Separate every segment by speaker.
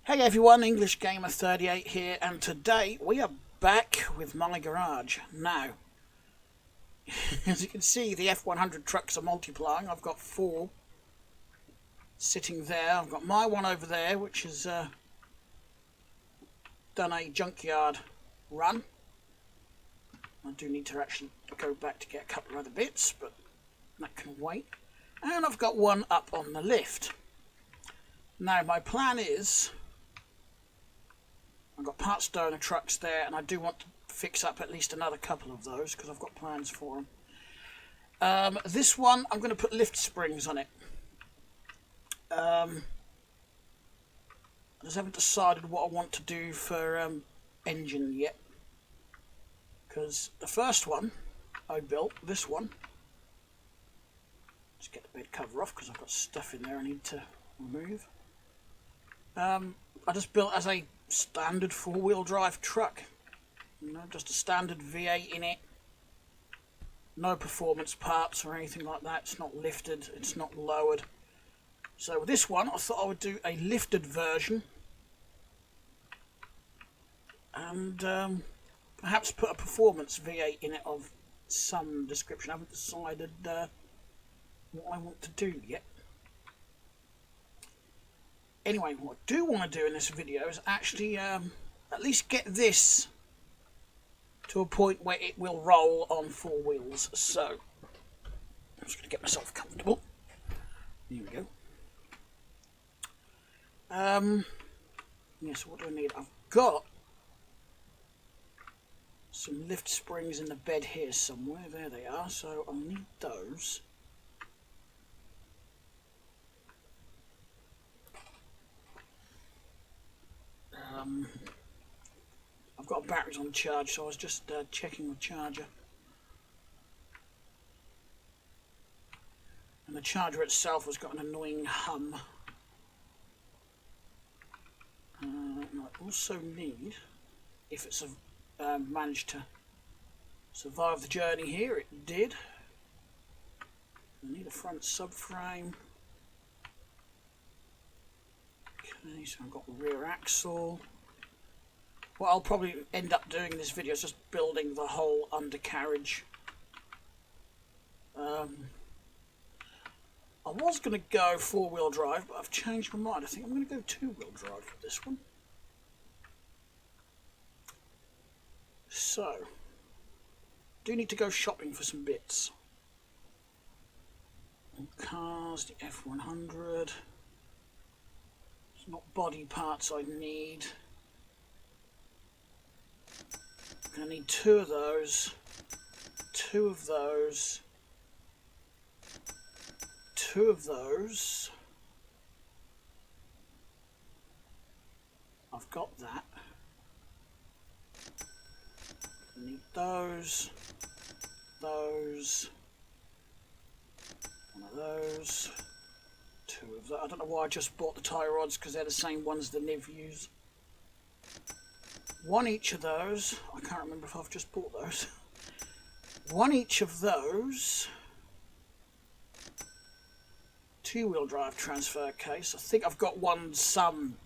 Speaker 1: Hey everyone, English Gamer 38 here, and today we are back with my garage. Now, as you can see, the F100 trucks are multiplying. I've got 4 sitting there. I've got my one over there, which has done a junkyard run. I do need to actually go back to get a couple of other bits, but that can wait. And I've got one up on the lift. Now, my plan is, I've got parts donor trucks there, and I do want to fix up at least another couple of those because I've got plans for them. This one, I'm going to put lift springs on it. I just haven't decided what I want to do for engine yet, because the first one I built, this one, let's get the bed cover off because I've got stuff in there I need to remove. I just built as a standard 4-wheel drive truck, you know, just a standard V8 in it, no performance parts or anything like that. It's not lifted, it's not lowered. So with this one I thought I would do a lifted version and perhaps put a performance V8 in it of some description. I haven't decided what I want to do yet. Anyway, what I do want to do in this video is actually at least get this to a point where it will roll on 4 wheels. So, I'm just going to get myself comfortable. Here we go. Yes, what do I need? I've got some lift springs in the bed here somewhere. There they are, so I'll need those. I've got batteries on charge, so I was just checking the charger. And the charger itself has got an annoying hum. And I also need, if it's managed to survive the journey here, it did. I need a front subframe. Okay, so I've got the rear axle. What I'll probably end up doing in this video is just building the whole undercarriage. I was going to go 4-wheel drive, but I've changed my mind. I think I'm going to go 2-wheel drive for this one. So, do need to go shopping for some bits. Cars, the F100. It's not body parts I need. I'm going to need 2 of those, 2 of those, 2 of those. I've got that. I need those, those, 1 of those, 2 of that. I don't know why I just bought the tie rods because they're the same ones the Niv use. 1 each of those. I can't remember if I've just bought those. 1 each of those. 2-wheel drive transfer case. I think I've got one somewhere.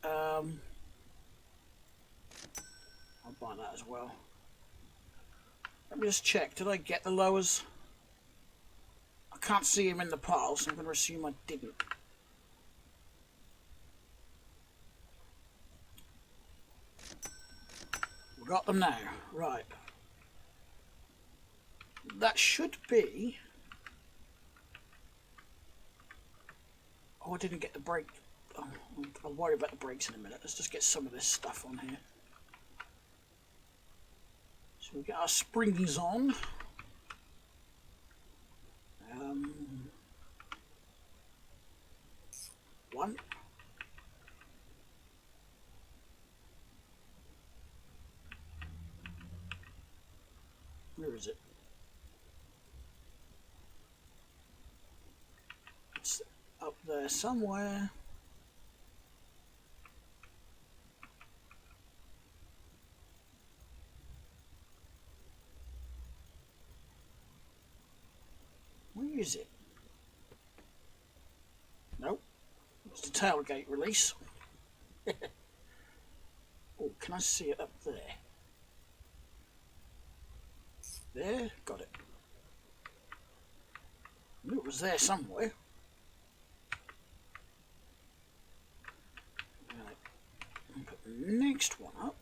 Speaker 1: I'll buy that as well. Let me just check. Did I get the lowers? I can't see him in the pile, so I'm going to assume I didn't. We've got them now. Right. That should be... Oh, I didn't get the brake. Oh, I'll worry about the brakes in a minute. Let's just get some of this stuff on here. So we get our springs on. One. Where is it? It's up there somewhere. Where is it? Nope. tailgate release. Oh, can I see it up there? There, got it. I knew it was there somewhere. Right, I'll put the next one up.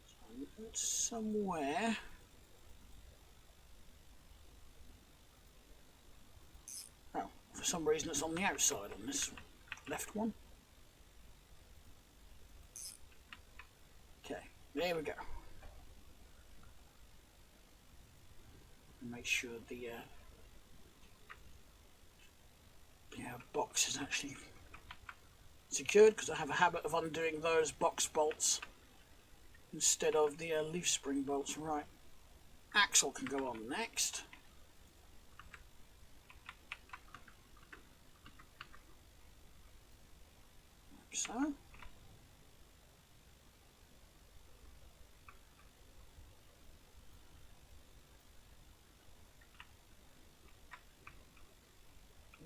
Speaker 1: So it's somewhere. Oh, for some reason it's on the outside on this left one. Okay, there we go. Make sure the box is actually secured, because I have a habit of undoing those box bolts instead of the leaf spring bolts. Right, axle can go on next. Like so.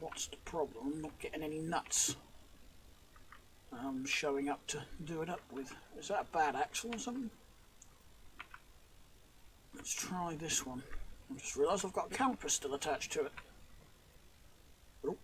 Speaker 1: What's the problem? I'm not getting any nuts showing up to do it up with. Is that a bad axle or something? Let's try this one. I just realised I've got a caliper still attached to it. Oh.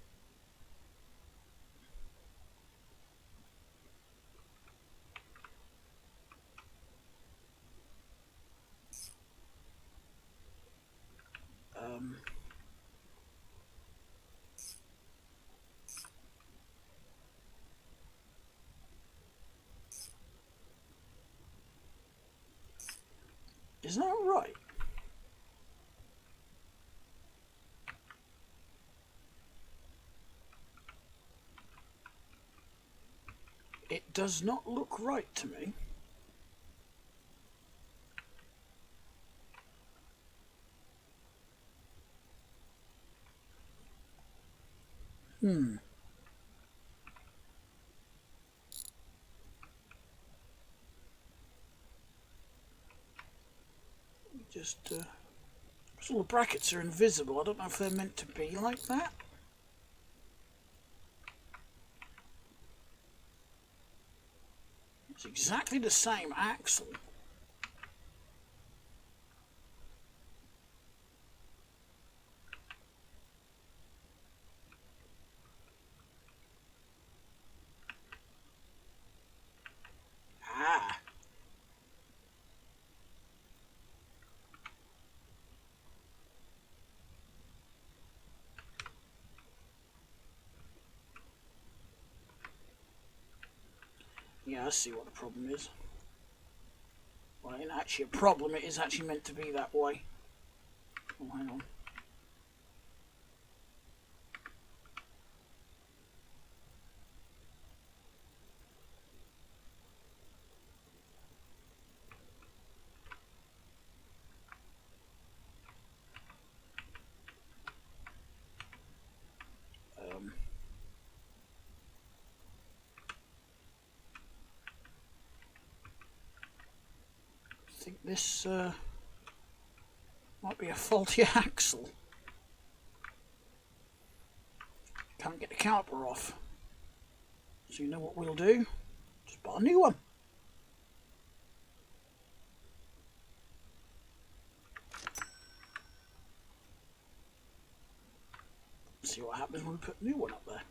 Speaker 1: Is that right? It does not look right to me. Just, all the brackets are invisible. I don't know if they're meant to be like that. It's exactly the same axle. Ah. Yeah, I see what the problem is. Well, it ain't actually a problem, it is actually meant to be that way. Oh, hang on. I think this might be a faulty axle. Can't get the caliper off. So you know what we'll do? Just buy a new one. See what happens when we put a new one up there.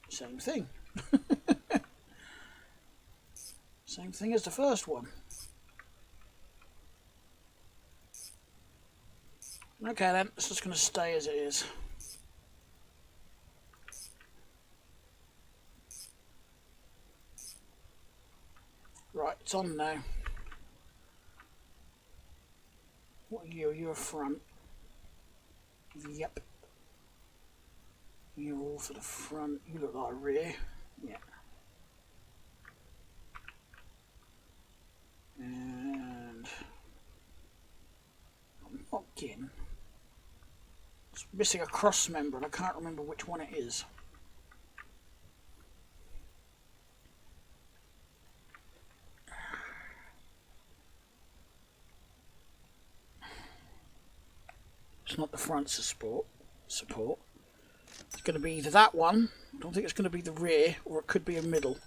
Speaker 1: Same thing. Same thing as the first one. Okay then, it's just going to stay as it is. Right, it's on now. What are you? You're a front. Yep. You're all for the front. You look like a rear. Yeah. And I'm not getting. It's missing a cross member, and I can't remember which one it is. It's not the front support. It's going to be either that one. I don't think it's going to be the rear, or it could be a middle.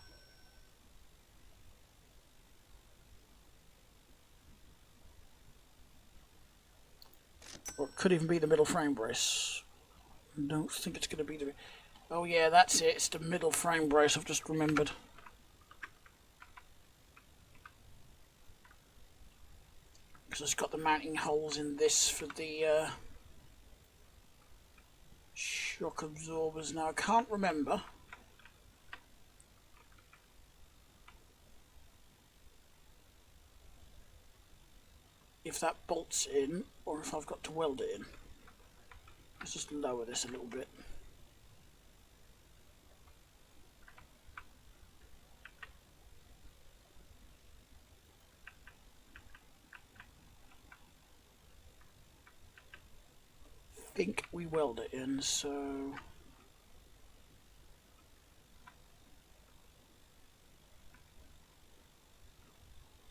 Speaker 1: Or it could even be the middle frame brace. I don't think it's going to be the... Oh yeah, that's it. It's the middle frame brace. I've just remembered. Because it's got the mounting holes in this for the shock absorbers. Now I can't remember if that bolts in or if I've got to weld it in. Let's just lower this a little bit. I think we weld it in, so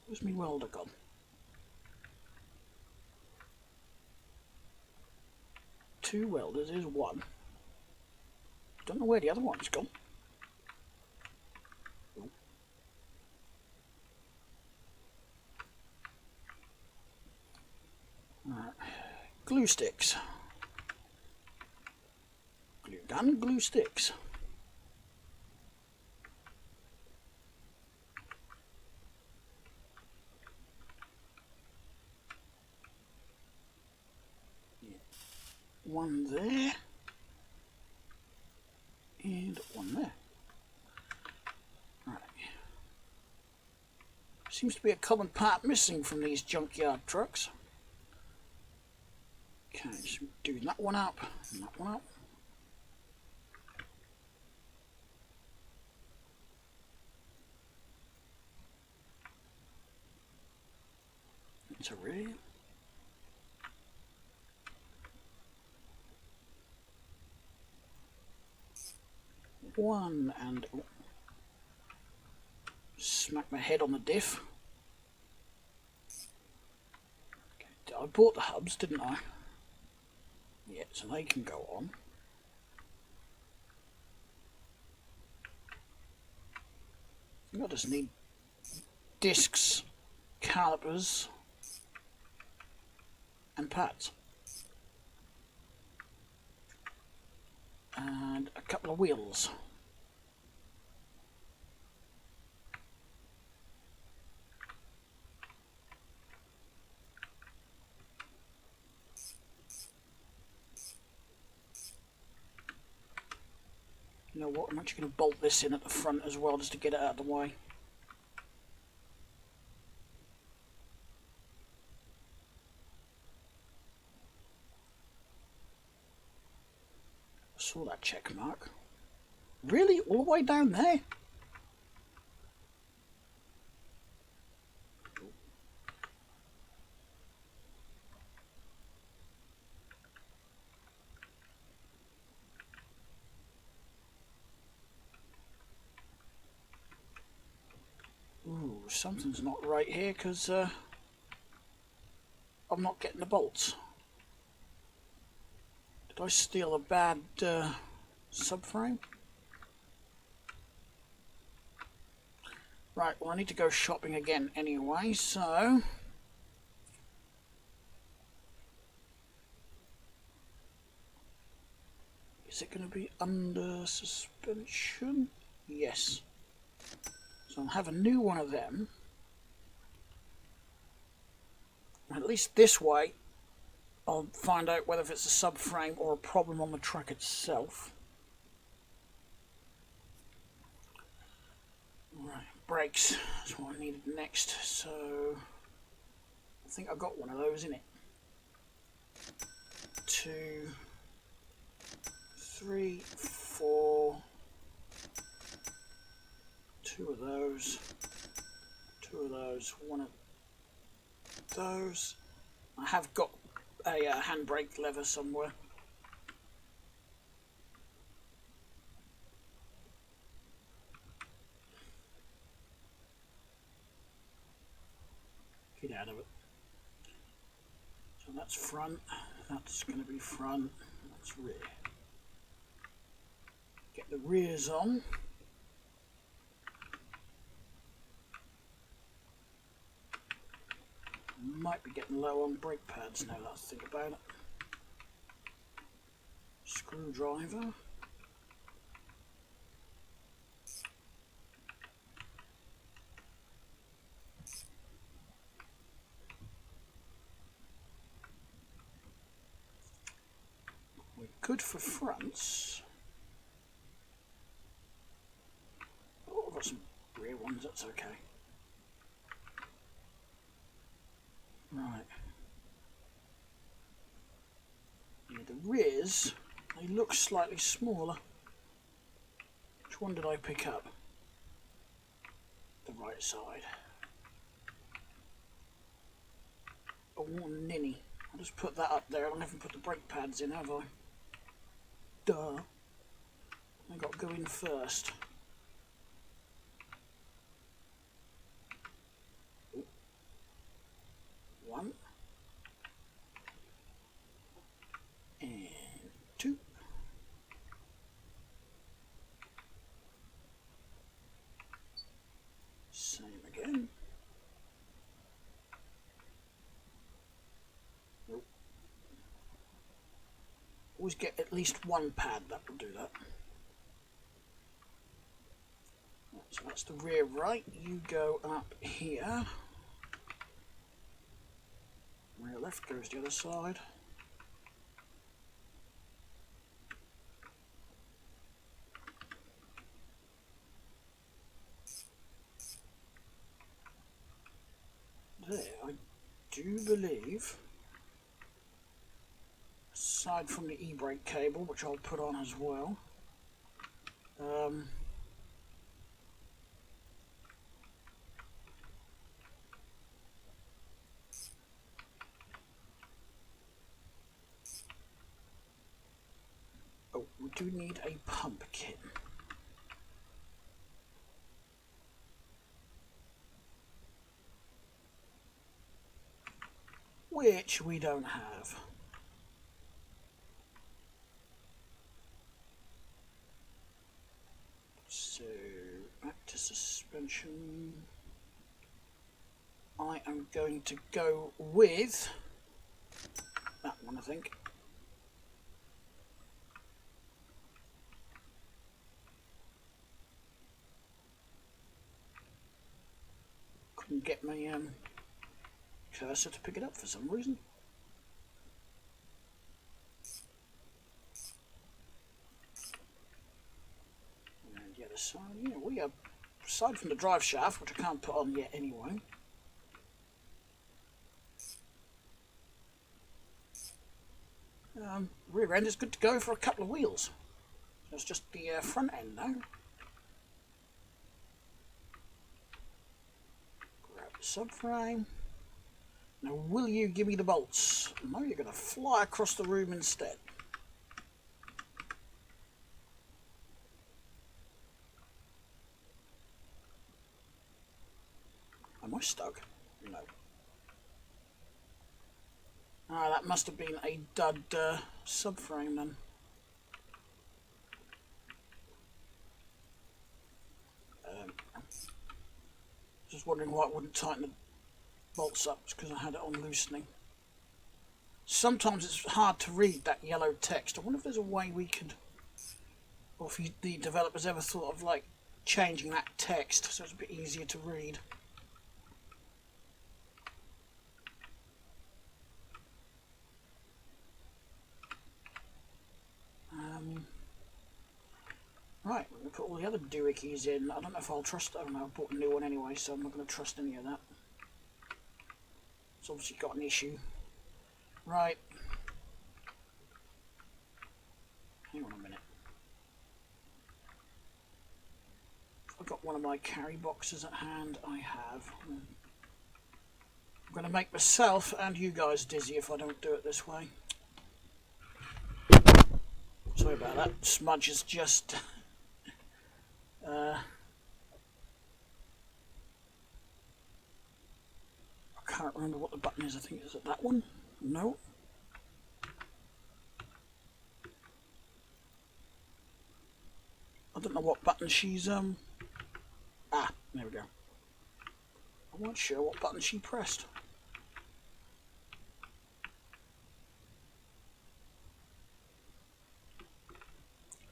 Speaker 1: where's my welder gone? Two welders is one. Don't know where the other one's gone. Right. Glue sticks. Glue gun, glue sticks. One there and one there. Right. Seems to be a common part missing from these junkyard trucks. Okay, so do that one up and that one up. It's a rear. One and oh, smack my head on the diff. Okay, I bought the hubs, didn't I? Yeah, so they can go on. I think I just need discs, calipers, and pads. And a couple of wheels. You know what, I'm actually going to bolt this in at the front as well just to get it out of the way. I saw that check mark. Really? All the way down there? Ooh, something's not right here because I'm not getting the bolts. Did I steal a bad subframe? Right, well I need to go shopping again anyway, so... Is it going to be under suspension? Yes. So I'll have a new one of them. At least this way I'll find out whether it's a subframe or a problem on the truck itself. Right, brakes. That's what I needed next. So I think I got one of those in it. 2, 3, 4. 2 of those. 2 of those. 1 of those. I have got a handbrake lever somewhere. Get out of it. So that's front. That's going to be front, that's rear. Get the rears on. Might be getting low on brake pads now that I think about it. Screwdriver. We're good for fronts. Oh, I've got some rear ones, that's okay. Right. Yeah, the rears, they look slightly smaller. Which one did I pick up? The right side. Oh, ninny. I'll just put that up there. I haven't put the brake pads in, have I? Duh. I got to go in first. Ooh. 1 and 2. Same again. Nope. Always get at least one pad, that will do that. So that's the rear right. You go up here. Rear left goes the other side. There, I do believe, aside from the e-brake cable, which I'll put on as well, oh, we do need a pump kit. Which we don't have. So, back to suspension. I am going to go with that one, I think. Couldn't get my cursor to pick it up for some reason. And the other side, yeah, we are, aside from the drive shaft, which I can't put on yet anyway. Rear end is good to go for a couple of wheels. That's just the front end now. Grab the subframe. Now, will you give me the bolts? No, you're going to fly across the room instead. Am I stuck? No. Ah, that must have been a dud subframe then. Just wondering why it wouldn't tighten the bolts up, because I had it on loosening. Sometimes it's hard to read that yellow text. I wonder if there's a way we could, or if the developers ever thought of like changing that text so it's a bit easier to read. Right, we're going to put all the other doohickeys in. I don't know if I'll trust it. I don't know, I bought a new one anyway, so I'm not going to trust any of that. It's obviously got an issue. Right. Hang on a minute. I've got one of my carry boxes at hand. I have. I'm going to make myself and you guys dizzy if I don't do it this way. Sorry about that. Smudge is just... I can't remember what the button is. I think it's at that one. No. don't know what button she's there we go. I wasn't sure what button she pressed.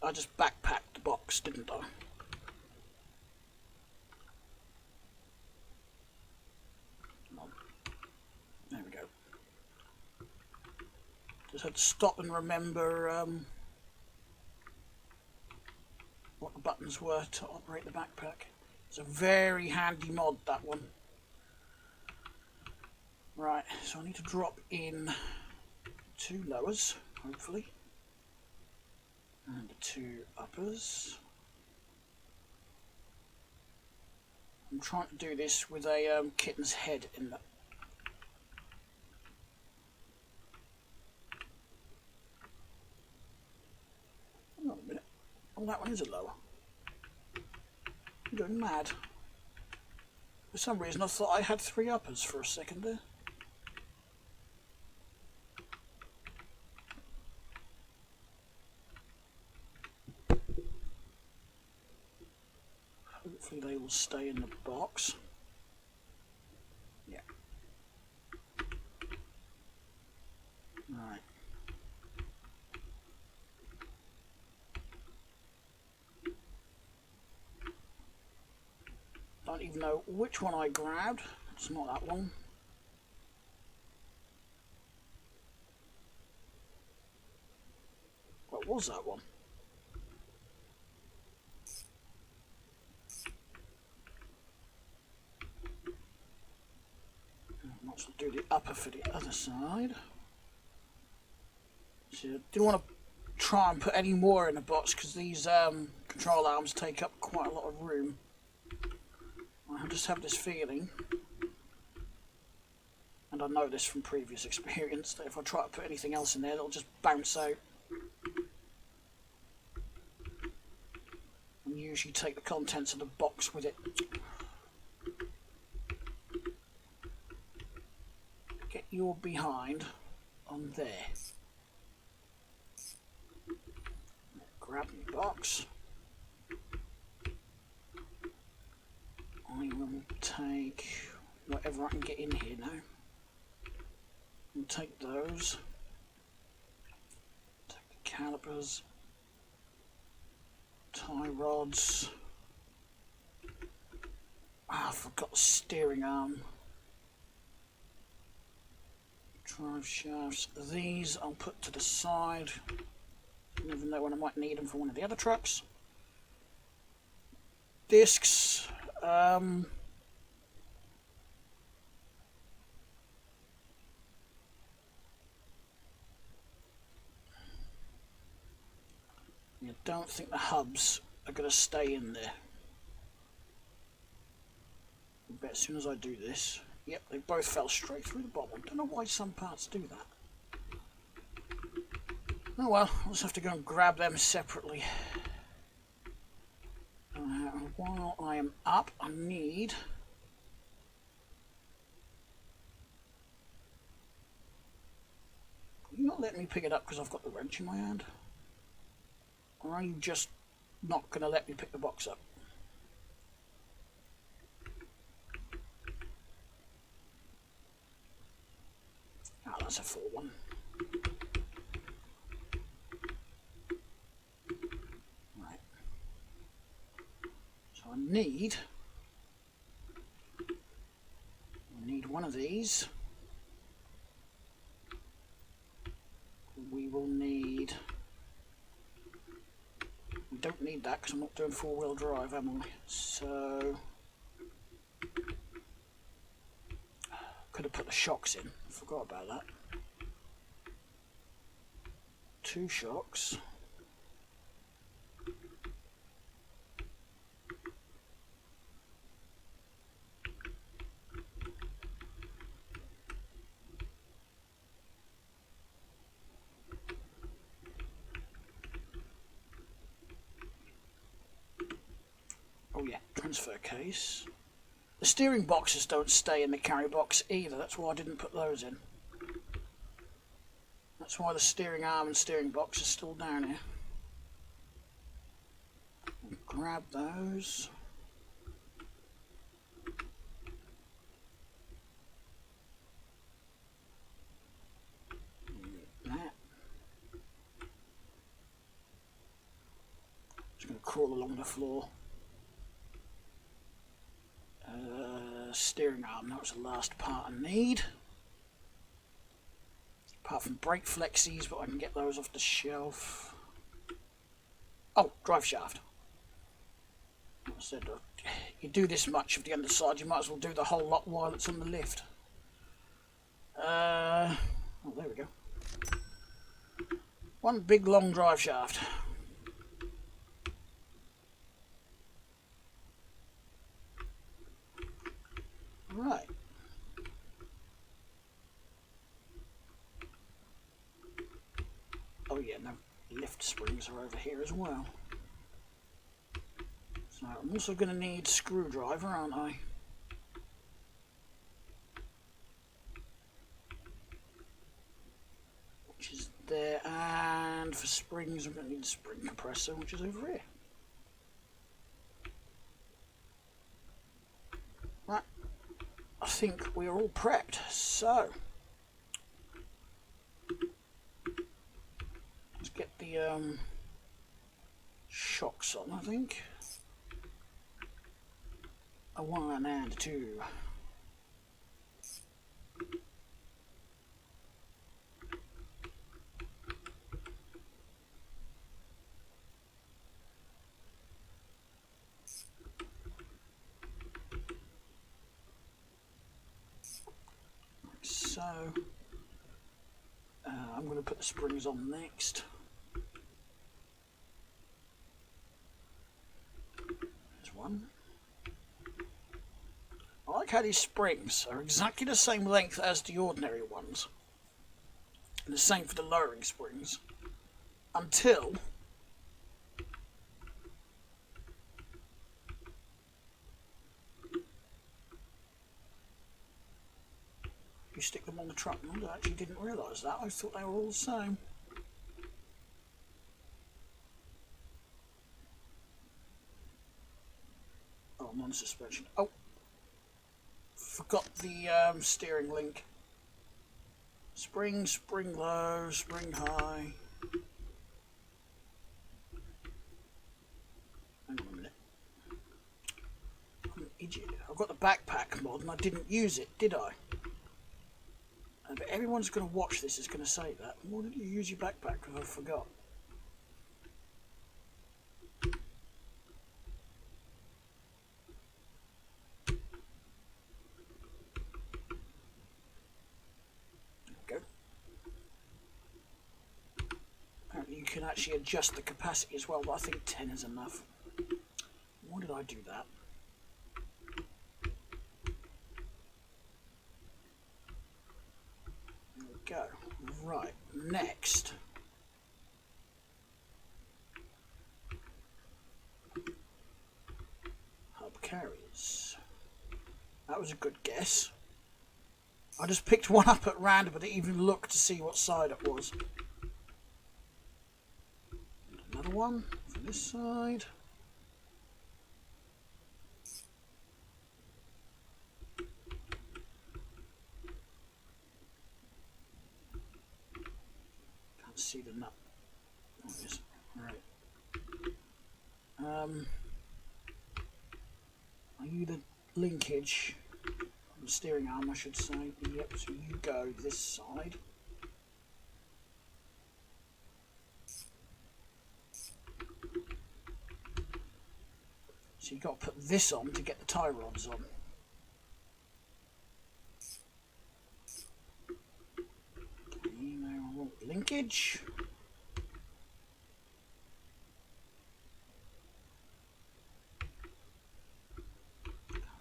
Speaker 1: I just backpacked the box, didn't I? There we go. Just had to stop and remember what the buttons were to operate the backpack. It's a very handy mod, that one. Right, so I need to drop in 2 lowers, hopefully, and 2 uppers. I'm trying to do this with a kitten's head in the... Hang on a minute. Oh, that one is a lower. I'm going mad. For some reason I thought I had 3 uppers for a second there. Hopefully they will stay in the box. Yeah. Right. Don't even know which one I grabbed. It's not that one. What was that one? Might as well do the upper for the other side. So I didn't want to try and put any more in the box because these control arms take up quite a lot of room. I just have this feeling, and I know this from previous experience, that if I try to put anything else in there, it'll just bounce out. And usually take the contents of the box with it. Get your behind on there. Grab the box. I will take whatever I can get in here now. I'll take those. Take the calipers. Tie rods. Ah, I forgot the steering arm. Drive shafts. These I'll put to the side. You never know when I might need them for one of the other trucks. Discs. I don't think the hubs are going to stay in there. But as soon as I do this, yep, they both fell straight through the bottom. Don't know why some parts do that. Oh well, I'll just have to go and grab them separately. While I am up, I need... Are you not letting me pick it up because I've got the wrench in my hand? Or are you just not going to let me pick the box up? Ah, that's a full one. Right. So I need one of these. We will need... We don't need that because I'm not doing 4-wheel drive, am I? So... Could have put the shocks in. Forgot about that. 2 shocks. Oh yeah, transfer case. The steering boxes don't stay in the carry box either, that's why I didn't put those in. That's why the steering arm and steering box are still down here. Grab those. That. Just going to crawl along the floor. Steering arm, that was the last part I need. Apart from brake flexies, but I can get those off the shelf. Oh, drive shaft. I said, you do this much of the underside, you might as well do the whole lot while it's on the lift. Oh, there we go. One big long drive shaft. Right. Oh yeah, no, lift springs are over here as well. So I'm also going to need screwdriver, aren't I? Which is there, and for springs I'm going to need a spring compressor, which is over here. Right, I think we are all prepped, so let's get the shocks on, I think. A 1 and a 2. So I'm going to put the springs on next. There's one. I like how these springs are exactly the same length as the ordinary ones. And the same for the lowering springs. Until you stick them on the truck. I actually didn't realise that. I thought they were all the same. Oh, non-suspension. Oh, forgot the steering link. Spring, spring low, spring high. Hang on a minute. I'm an idiot. I've got the backpack mod and I didn't use it, did I? But everyone's going to watch this is going to say that. Why did you use your backpack? Because I forgot. There we go. Apparently you can actually adjust the capacity as well, but I think 10 is enough. Why did I do that? There we go. Right, next. Hub carriers. That was a good guess. I just picked one up at random, but didn't even look to see what side it was. Another one from this side. Can't see the nut. Oh, it is. Right. Are you the linkage? The steering arm, I should say. Yep, so you go this side. So you've got to put this on to get the tie rods on. Now I want linkage.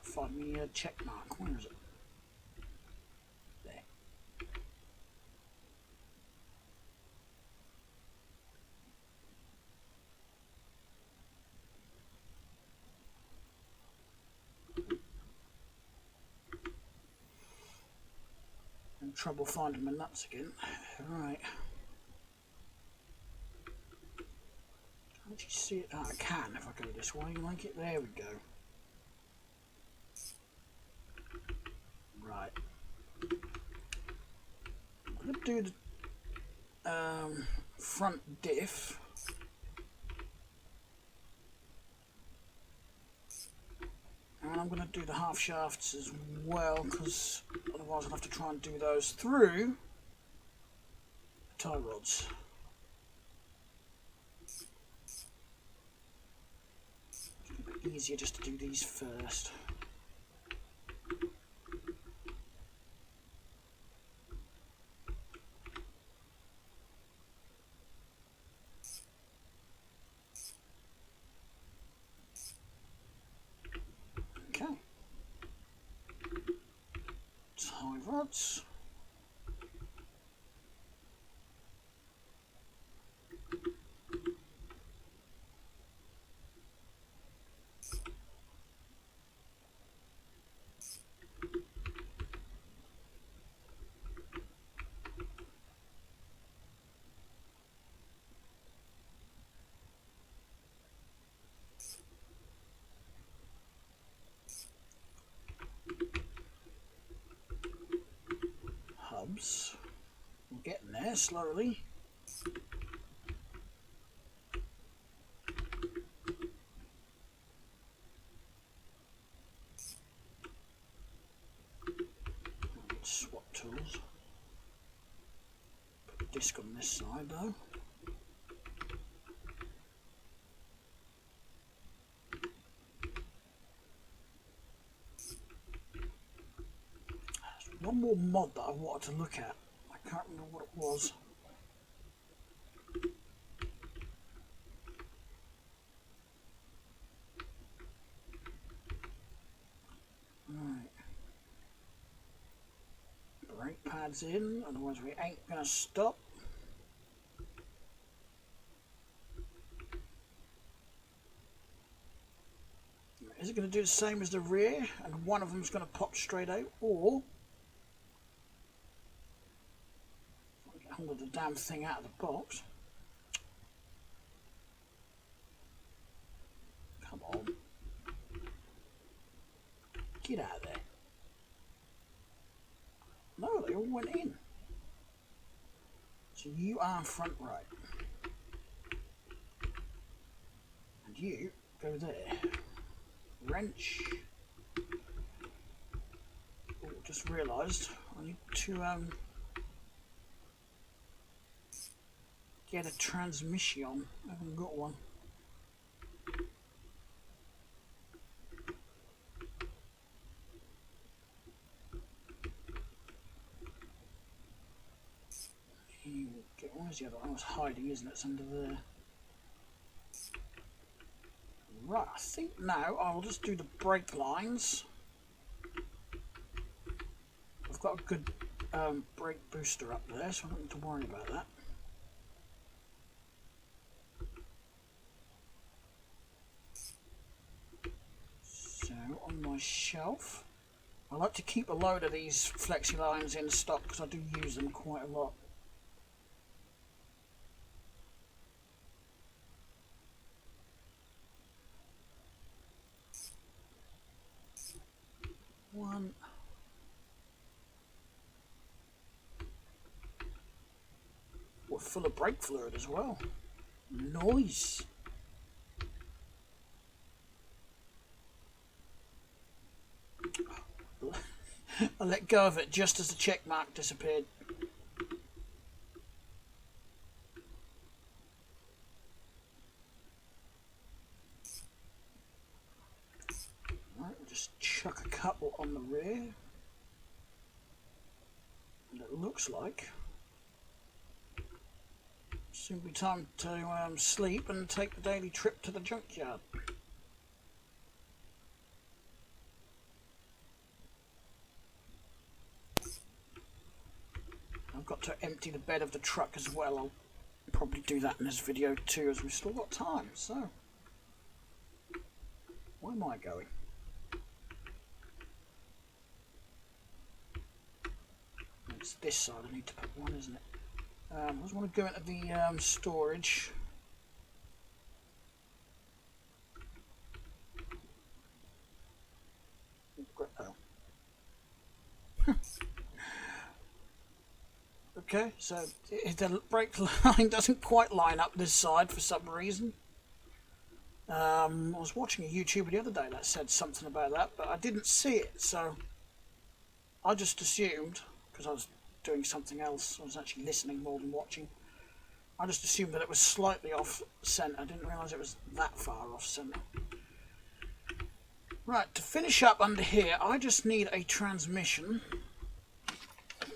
Speaker 1: Find me a check mark. Where is it? There. I'm in trouble finding my nuts again. Right. Can't you see it? Oh, I can if I go this way. Like it. There we go. Right. I'm going to do the front diff. And I'm going to do the half shafts as well, because otherwise I'll have to try and do those through the tie rods. It's a bit easier just to do these first. Okay. Tie rods. Hubs. We're getting there slowly. Swap tools. Put the disc on this side though. There's one more mod that I wanted to look at. I can't remember what it was. Right. Brake pads in, otherwise we ain't gonna stop. Is it going to do the same as the rear and one of them is going to pop straight out, or if I get hold of the damn thing out of the box? Come on, get out of there. No, they all went in. So you are front right and you go there. Wrench. Oh, just realised I need to get a transmission. I haven't got one. Where's the other one? I was hiding, isn't it? It's under there. Right, I think now I'll just do the brake lines. I've got a good brake booster up there, so I don't need to worry about that. So on my shelf, I like to keep a load of these flexi lines in stock because I do use them quite a lot. One. We're full of brake fluid as well. Nice. I let go of it just as the check mark disappeared. Right, we'll just chuck a couple on the rear. And it looks like soon be time to sleep and take the daily trip to the junkyard. I've got to empty the bed of the truck as well. I'll probably do that in this video too, as we've still got time. So, where am I going? It's this side I need to put one, isn't it? I just want to go into the storage. Okay, so the brake line doesn't quite line up this side for some reason. I was watching a YouTuber the other day that said something about that, but I didn't see it, so I just assumed, because I was doing something else, I was actually listening more than watching, I just assumed that it was slightly off centre. I didn't realise it was that far off centre. Right, to finish up under here, I just need a transmission.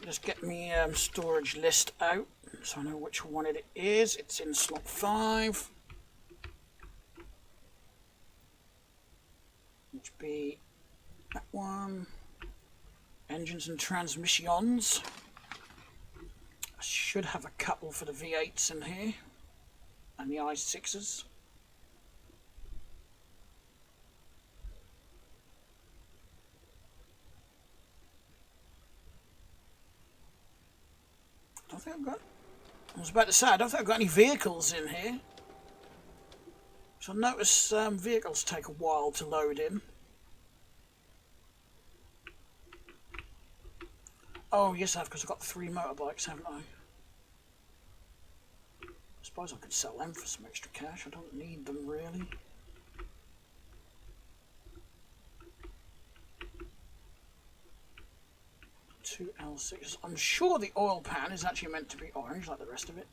Speaker 1: Just get me storage list out so I know which one it is. It's in slot 5. Which be that one. Engines and transmissions. I should have a couple for the V8s in here. And the i6s. I don't think I've got... I was about to say, I don't think I've got any vehicles in here. So I notice vehicles take a while to load in. Oh, yes, I have, because I've got 3 motorbikes, haven't I? I suppose I could sell them for some extra cash. I don't need them, really. Two L6s. I'm sure the oil pan is actually meant to be orange, like the rest of it.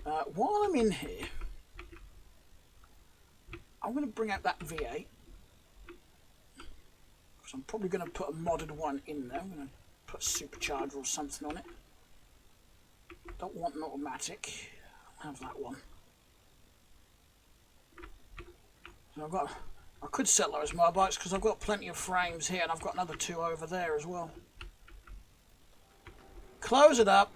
Speaker 1: While I'm in here, I'm going to bring out that V8. Because I'm probably going to put a modded one in there. I'm going to put a supercharger or something on it. Don't want an automatic. I'll have that one. So I could sell those motorbikes because I've got plenty of frames here and I've got another 2 over there as well. Close it up.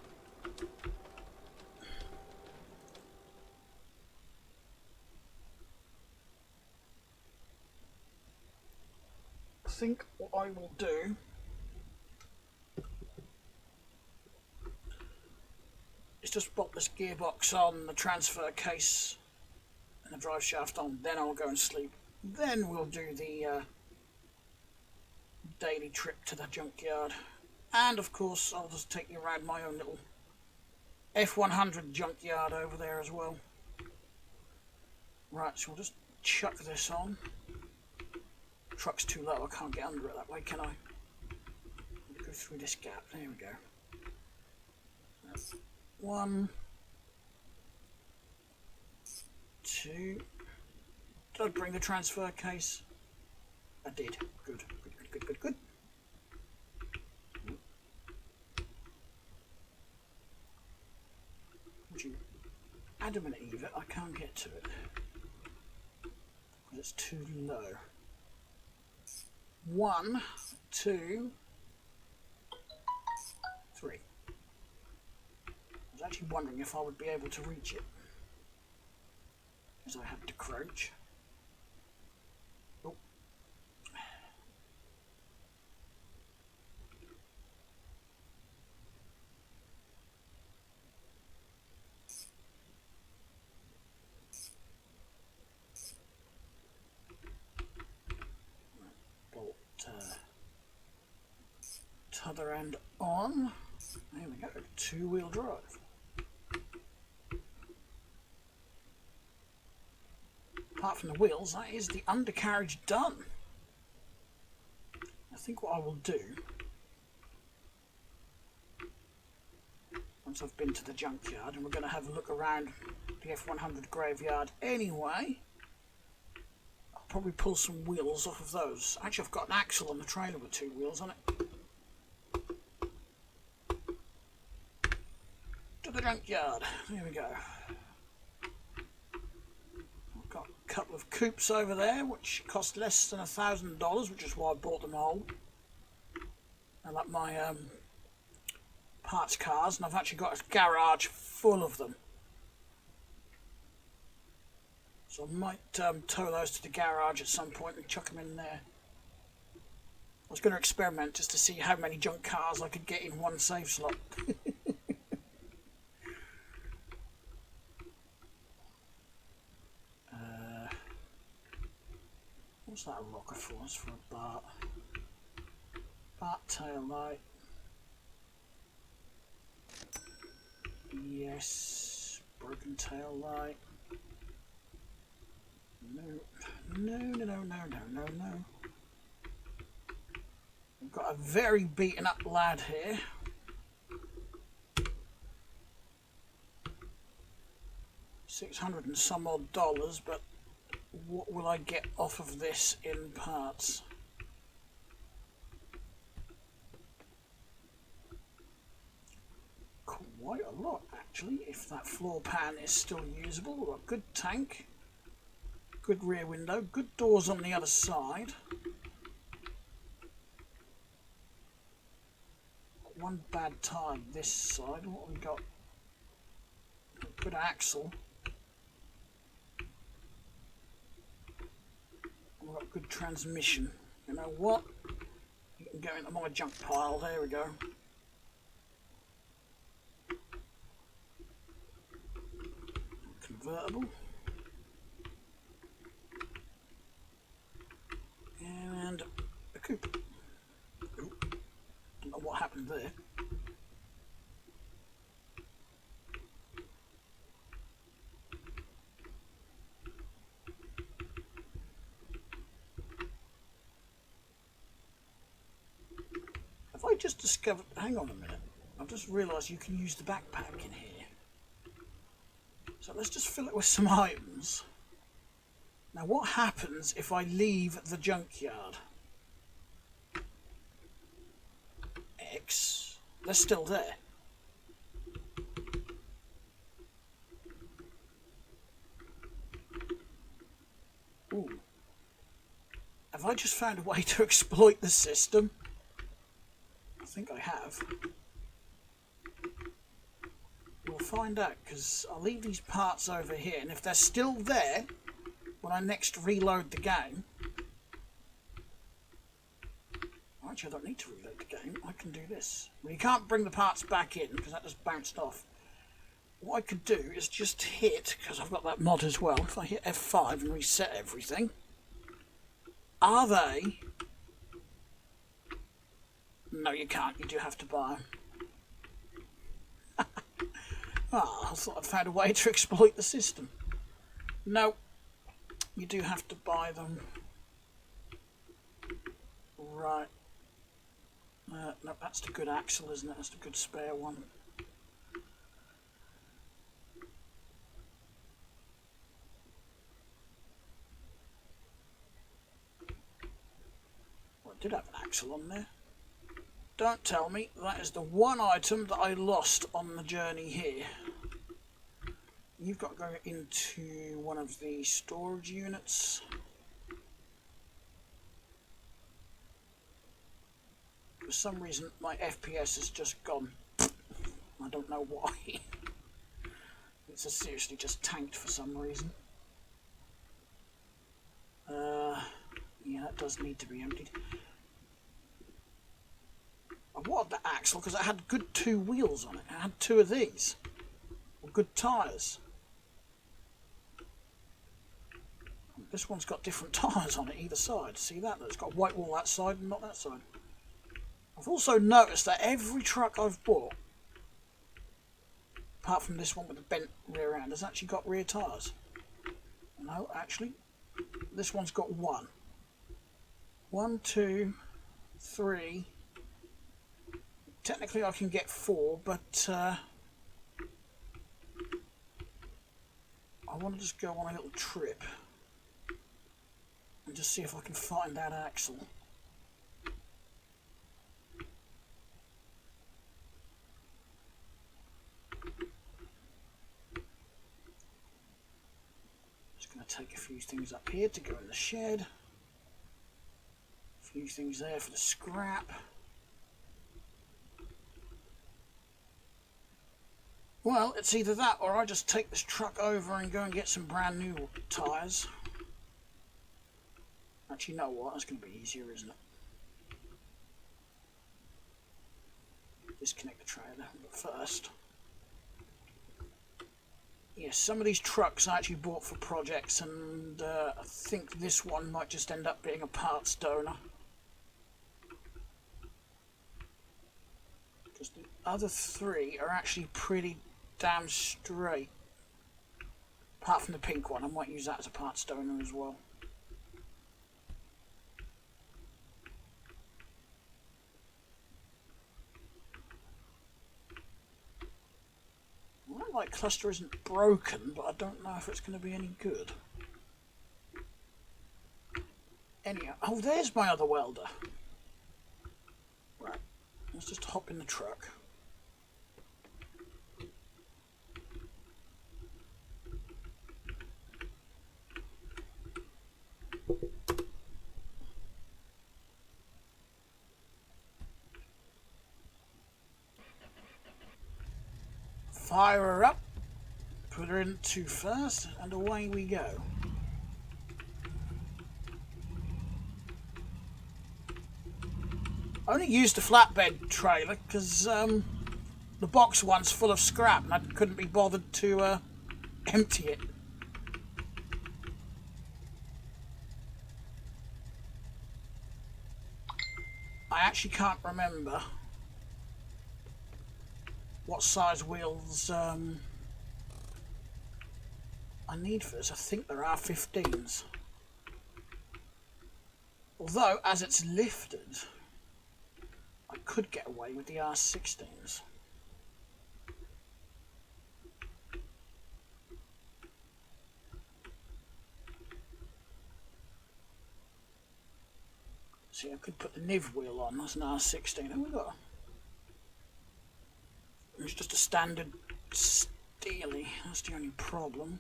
Speaker 1: I think what I will do is just pop this gearbox on, the transfer case and the drive shaft on, then I'll go and sleep. Then we'll do the daily trip to the junkyard. And of course I'll just take you around my own little F100 junkyard over there as well. Right, so we'll just chuck this on. The truck's too low, I can't get under it that way, can I? Go through this gap, there we go. That's 1, 2. Did I bring the transfer case? I did. Good, good, good, good, good. Would you Adam and Eve it? I can't get to it because it's too low. 1, 2, 3. I was actually wondering if I would be able to reach it, as I had to crouch. Oh. Bolt t'other end on. There we go, 2-wheel drive. Apart from the wheels, that is the undercarriage done. I think what I will do, once I've been to the junkyard, and we're going to have a look around the F100 graveyard anyway, I'll probably pull some wheels off of those. Actually, I've got an axle on the trailer with 2 wheels on it. To the junkyard. There we go. I've got a couple of coupes over there which cost less than $1,000, which is why I bought them all. I like my parts cars, and I've actually got a garage full of them. So I might tow those to the garage at some point and chuck them in there. I was going to experiment just to see how many junk cars I could get in one save slot. What's that a rocker for? It's for a Bart tail light. Yes. Broken tail light. No. No, no, no, no, no, no, no. We've got a very beaten up lad here. $600 and some odd dollars, but what will I get off of this in parts? Quite a lot, actually, if that floor pan is still usable. We've got good tank, good rear window, good doors on the other side. One bad tyre this side. What have we got? Good axle. We've got good transmission. You know what? You can go into my junk pile. There we go. Convertible. And a coupe. Oop. Don't know what happened there. Have I just discovered... Hang on a minute. I've just realised you can use the backpack in here. So let's just fill it with some items. Now what happens if I leave the junkyard? X. They're still there. Ooh. Have I just found a way to exploit the system? I think I have. We'll find out, because I'll leave these parts over here, and if they're still there when I next reload the game... Actually, I don't need to reload the game. I can do this. Well, you can't bring the parts back in, because that just bounced off. What I could do is just hit, because I've got that mod as well, if I hit F5 and reset everything, are they... No, you can't. You do have to buy them. Ah, I thought I'd found a way to exploit the system. No, you do have to buy them. Right. No, that's the good axle, isn't it? That's the good spare one. Well, I did have an axle on there. Don't tell me that is the one item that I lost on the journey here. You've got to go into one of the storage units. For some reason my FPS has just gone. I don't know why. It's seriously just tanked for some reason. Yeah, that does need to be emptied. I wanted the axle because it had good 2 wheels on it. It had 2 of these. Or good tyres. This one's got different tyres on it either side. See that? It's got white wall that side and not that side. I've also noticed that every truck I've bought, apart from this one with the bent rear end, has actually got rear tyres. No, actually, this one's got 1. 1, 2, 3... Technically I can get 4, but I want to just go on a little trip and just see if I can find that axle. Just going to take a few things up here to go in the shed. A few things there for the scrap. Well, it's either that or I just take this truck over and go and get some brand new tyres. Actually, you know what? That's going to be easier, isn't it? Disconnect the trailer. But first... Yes, some of these trucks I actually bought for projects, and I think this one might just end up being a parts donor. Because the other 3 are actually pretty damn straight. Apart from the pink one, I might use that as a part stoner as well. My light cluster isn't broken, but I don't know if it's going to be any good. Anyhow, oh, there's my other welder. Right, let's just hop in the truck. Fire her up, put her into first, and away we go. I only used a flatbed trailer because the box one's full of scrap and I couldn't be bothered to empty it. I actually can't remember what size wheels I need for this. I think there are 15s. Although, as it's lifted, I could get away with the R16s. See, I could put the NIV wheel on. That's an R16. Have we got? It's just a standard Steely. That's the only problem.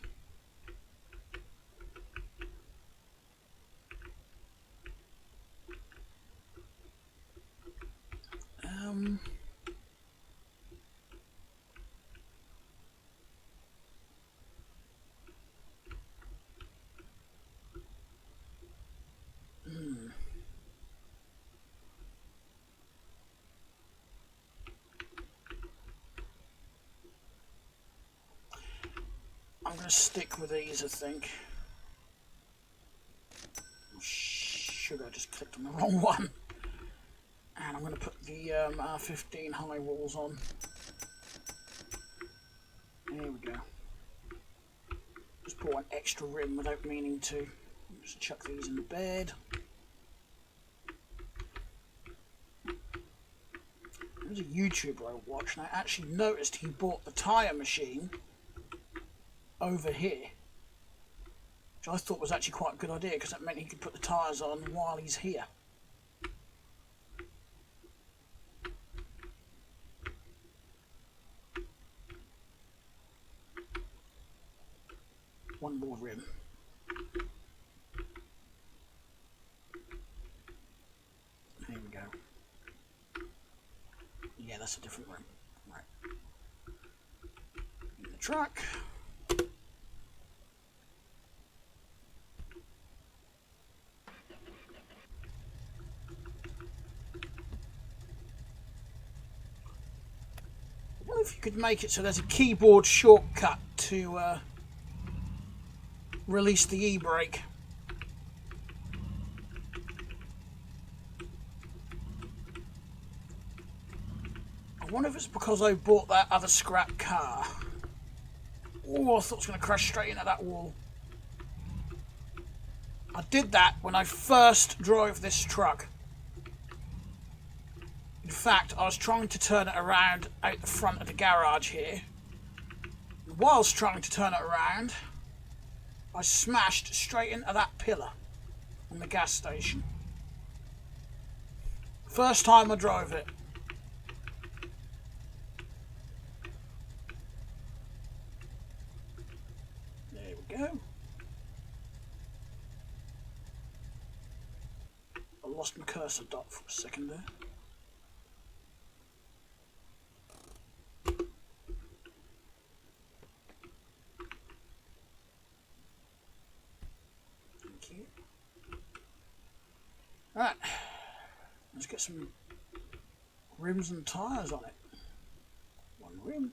Speaker 1: I'm going to stick with these, I think. Oh, sugar, I just clicked on the wrong one. And I'm going to put the R15 high walls on. There we go. Just put one extra rim without meaning to. Just chuck these in the bed. There's a YouTuber I watched and I actually noticed he bought the tyre machine over here, which I thought was actually quite a good idea because that meant he could put the tyres on while he's here. One more rim. Here we go. Yeah, that's a different rim. Right. In the truck. I wonder if you could make it so there's a keyboard shortcut to release the e-brake. I wonder if it's because I bought that other scrap car. Oh, I thought it was going to crash straight into that wall. I did that when I first drove this truck. In fact, I was trying to turn it around out the front of the garage here. And whilst trying to turn it around, I smashed straight into that pillar on the gas station. First time I drove it. There we go. I lost my cursor dot for a second there. Right, let's get some rims and tyres on it. One rim.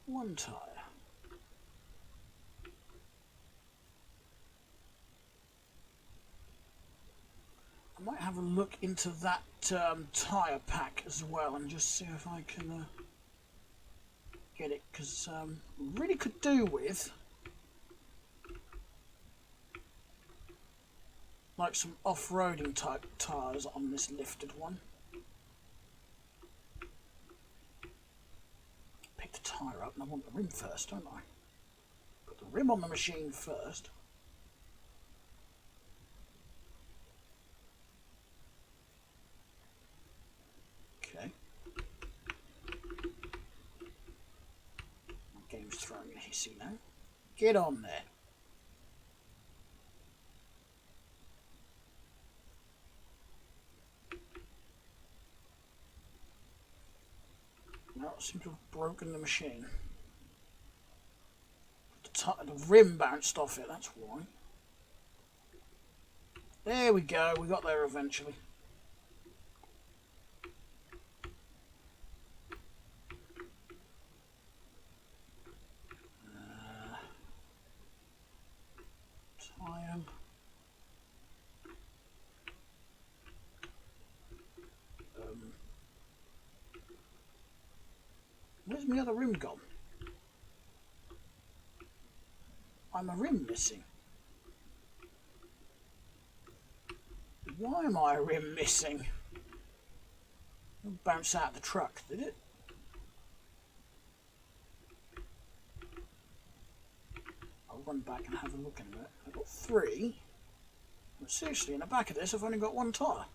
Speaker 1: One tyre. I might have a look into that tyre pack as well and just see if I can get it, because really could do with like some off-roading type tyres on this lifted one. Pick the tyre up and I want the rim first, don't I? Put the rim on the machine first. Okay. My game's throwing a hissy now. Get on there. No, I seem to have broken the machine. The rim bounced off it, that's why. There we go, we got there eventually. Tyre. Where's my other rim gone? I'm a rim missing. Why am I a rim missing? It bounced out of the truck, did it? I'll run back and have a look in a minute. I've got 3. But seriously, in the back of this I've only got 1 tyre.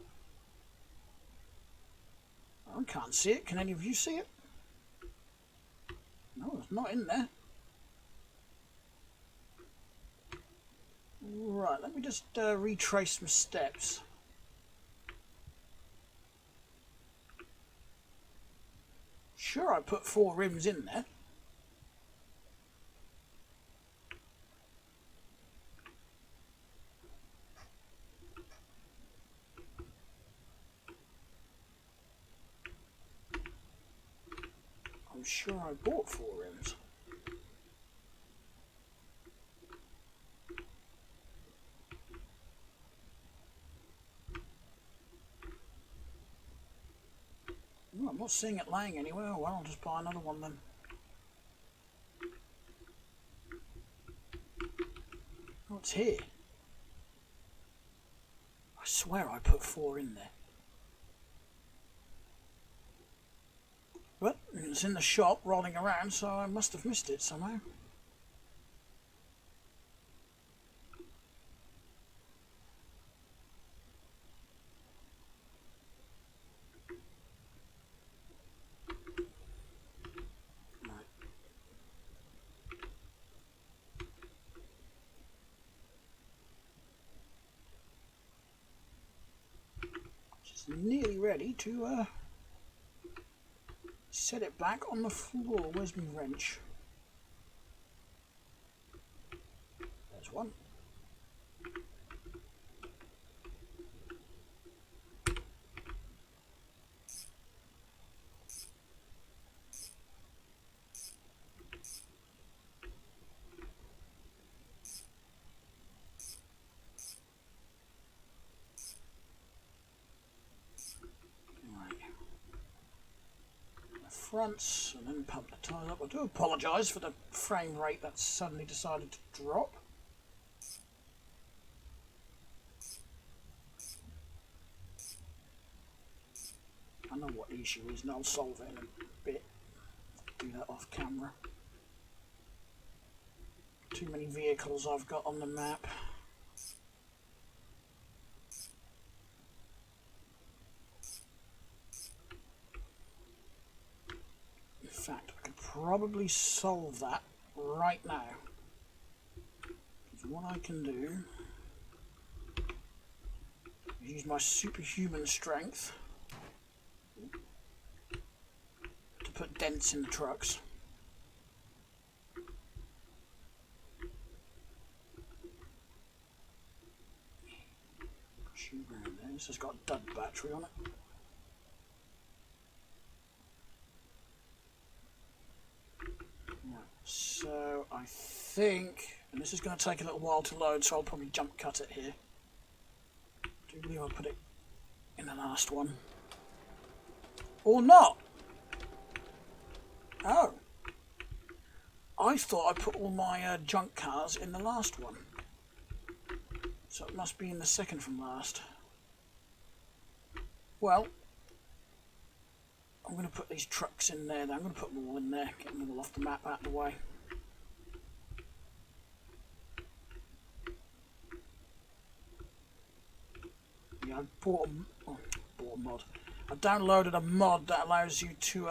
Speaker 1: I can't see it. Can any of you see it? No, it's not in there. Right, let me just retrace my steps. Sure, I put 4 rims in there. I'm sure I bought 4 rims. Oh, I'm not seeing it laying anywhere. Well, I'll just buy another one then. Oh, it's here. I swear I put 4 in there. But it's in the shop rolling around, so I must have missed it somehow. Just nearly ready to set it back on the floor. Where's my wrench? There's one. Fronts and then pump the tyres up. I do apologise for the frame rate that's suddenly decided to drop. I know what the issue is and I'll solve it in a bit. Do that off camera. Too many vehicles I've got on the map. In fact, I could probably solve that right now. Because what I can do is use my superhuman strength to put dents in the trucks. Shoot around there. This has got a dud battery on it. So I think, and this is going to take a little while to load, so I'll probably jump cut it here. I do believe I'll put it in the last one. Or not. Oh. I thought I put all my junk cars in the last one. So it must be in the second from last. Well, I'm going to put these trucks in there. I'm going to put them all in there. Get them all off the map out of the way. Yeah, I bought a mod. I downloaded a mod that allows you to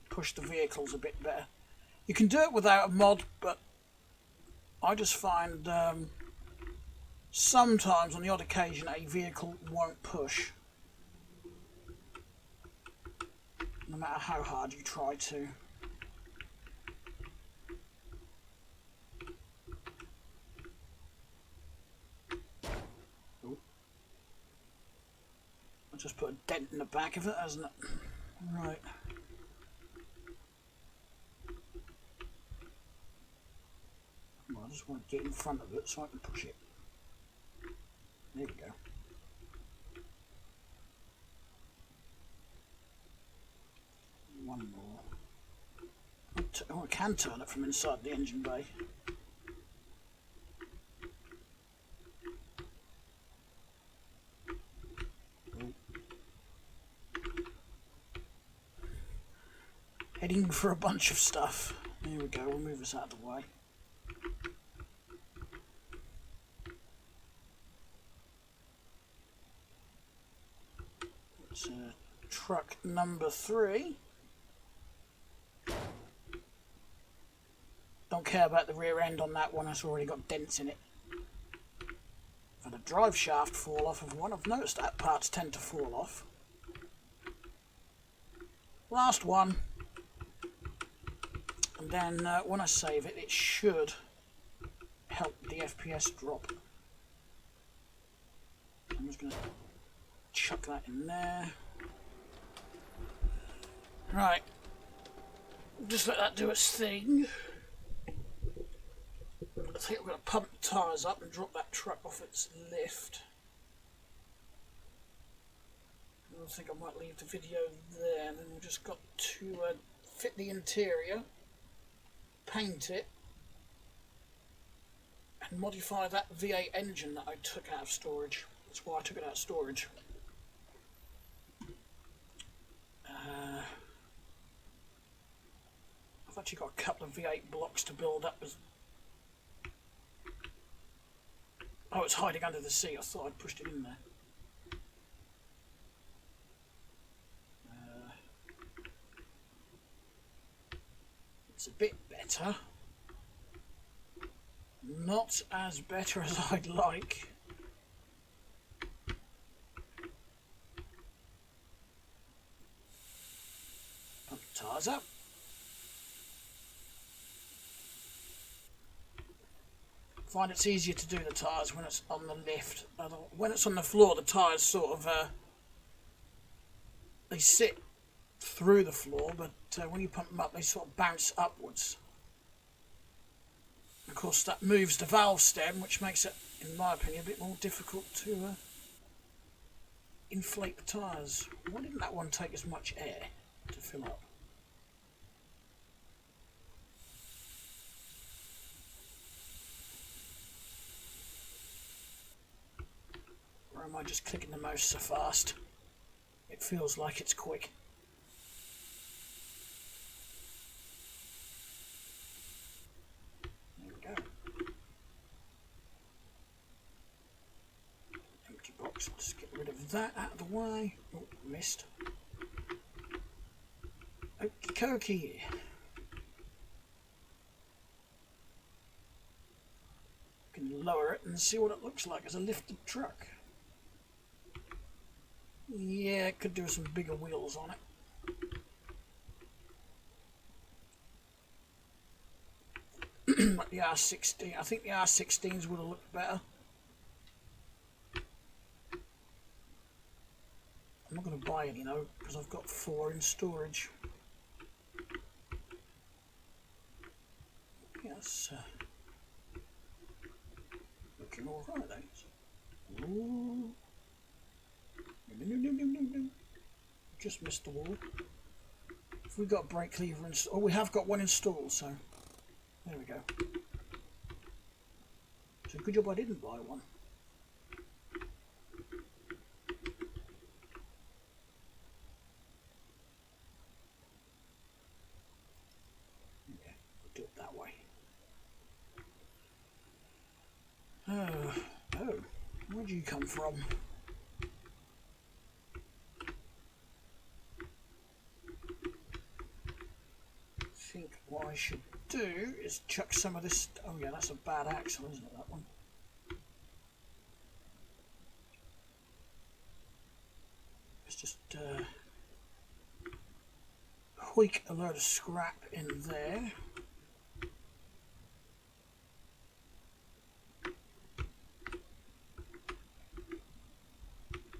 Speaker 1: push the vehicles a bit better. You can do it without a mod, but I just find sometimes on the odd occasion a vehicle won't push, no matter how hard you try to. Ooh. I just put a dent in the back of it, hasn't it? Right. Well, I just want to get in front of it so I can push it. There we go. One more. Oh, I can turn it from inside the engine bay. Heading for a bunch of stuff. There we go, we'll move this out of the way. It's truck number 3. Don't care about the rear end on that one, it's already got dents in it. I've had a drive shaft fall off of one. I've noticed that parts tend to fall off. Last one. And then when I save it, it should help the FPS drop. I'm just going to chuck that in there. Right. Just let that do its thing. I think I'm going to pump the tyres up and drop that truck off its lift. I think I might leave the video there, and then we've just got to fit the interior, paint it, and modify that V8 engine that I took out of storage. That's why I took it out of storage. I've actually got a couple of V8 blocks to build up. Oh, it's hiding under the seat. I thought I'd pushed it in there. It's a bit better. Not as better as I'd like. Put the tyres up. I find it's easier to do the tyres when it's on the lift. When it's on the floor, the tyres sort of they sit through the floor, but when you pump them up, they sort of bounce upwards. Of course, that moves the valve stem, which makes it, in my opinion, a bit more difficult to inflate the tyres. Why didn't that one take as much air to fill up? Or am I just clicking the mouse so fast? It feels like it's quick. There we go. Empty box. Let's get rid of that out of the way. Oh, missed. Okie dokie. Can lower it and see what it looks like as a lifted truck. Yeah, it could do some bigger wheels on it. Like the R16, I think the R16s would have looked better. I'm not going to buy any though, because I've got 4 in storage. Yes, looking alright, thanks. Ooh. No. Just missed the wall. If we got a brake lever installed, oh, we have got one installed, so there we go. So good job I didn't buy one. Yeah, we'll do it that way. Oh, where'd you come from? I think what I should do is chuck some of this. Oh yeah, that's a bad axle, isn't it, that one? Let's just hoik a load of scrap in there.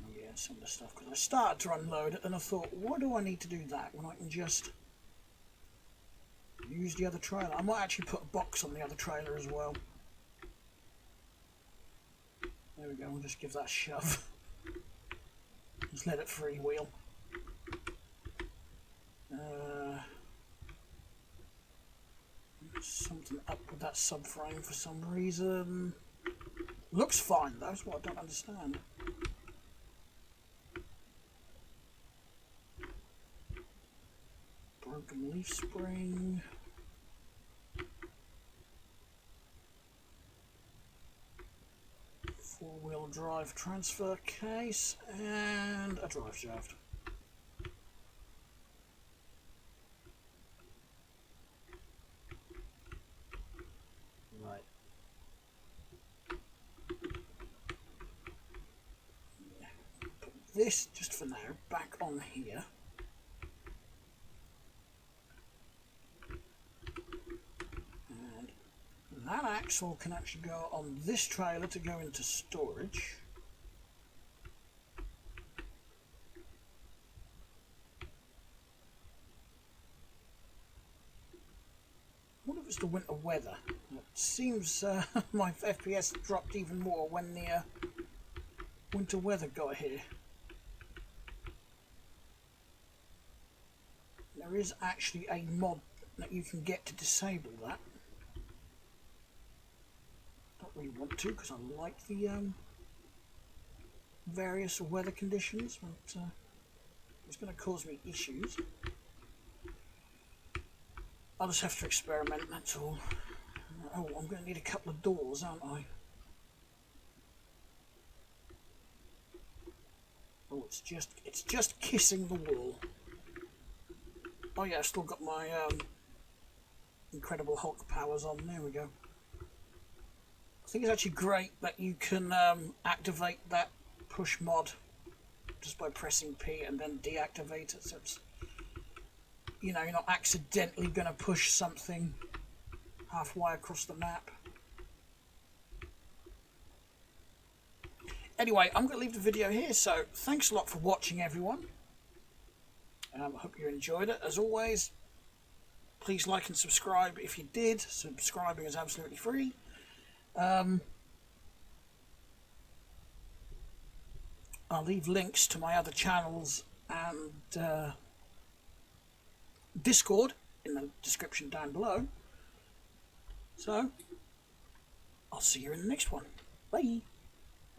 Speaker 1: Oh yeah, some of the stuff, because I started to unload it and I thought, why do I need to do that when I can just use the other trailer? I might actually put a box on the other trailer as well. There we go, we'll just give that a shove. Just let it freewheel. Something up with that subframe for some reason. Looks fine, that's what I don't understand. Broken leaf spring. Four-wheel drive transfer case and a drive shaft. Right. Yeah. Put this, just for now, back on here. And that axle can actually go on this trailer to go into storage. What if it's the winter weather? It seems my FPS dropped even more when the winter weather got here. There is actually a mod that you can get to disable that. Don't really want to because I like the various weather conditions, but it's going to cause me issues. I'll just have to experiment, that's all. Oh, I'm going to need a couple of doors, aren't I? Oh, it's just kissing the wall. Oh yeah, I've still got my Incredible Hulk powers on. There we go. I think it's actually great that you can activate that push mod just by pressing P and then deactivate it. So it's, you know, you're not accidentally going to push something halfway across the map. Anyway, I'm going to leave the video here, so thanks a lot for watching, everyone. I hope you enjoyed it. As always, please like and subscribe if you did. Subscribing is absolutely free. I'll leave links to my other channels and Discord in the description down below. So, I'll see you in the next one. Bye.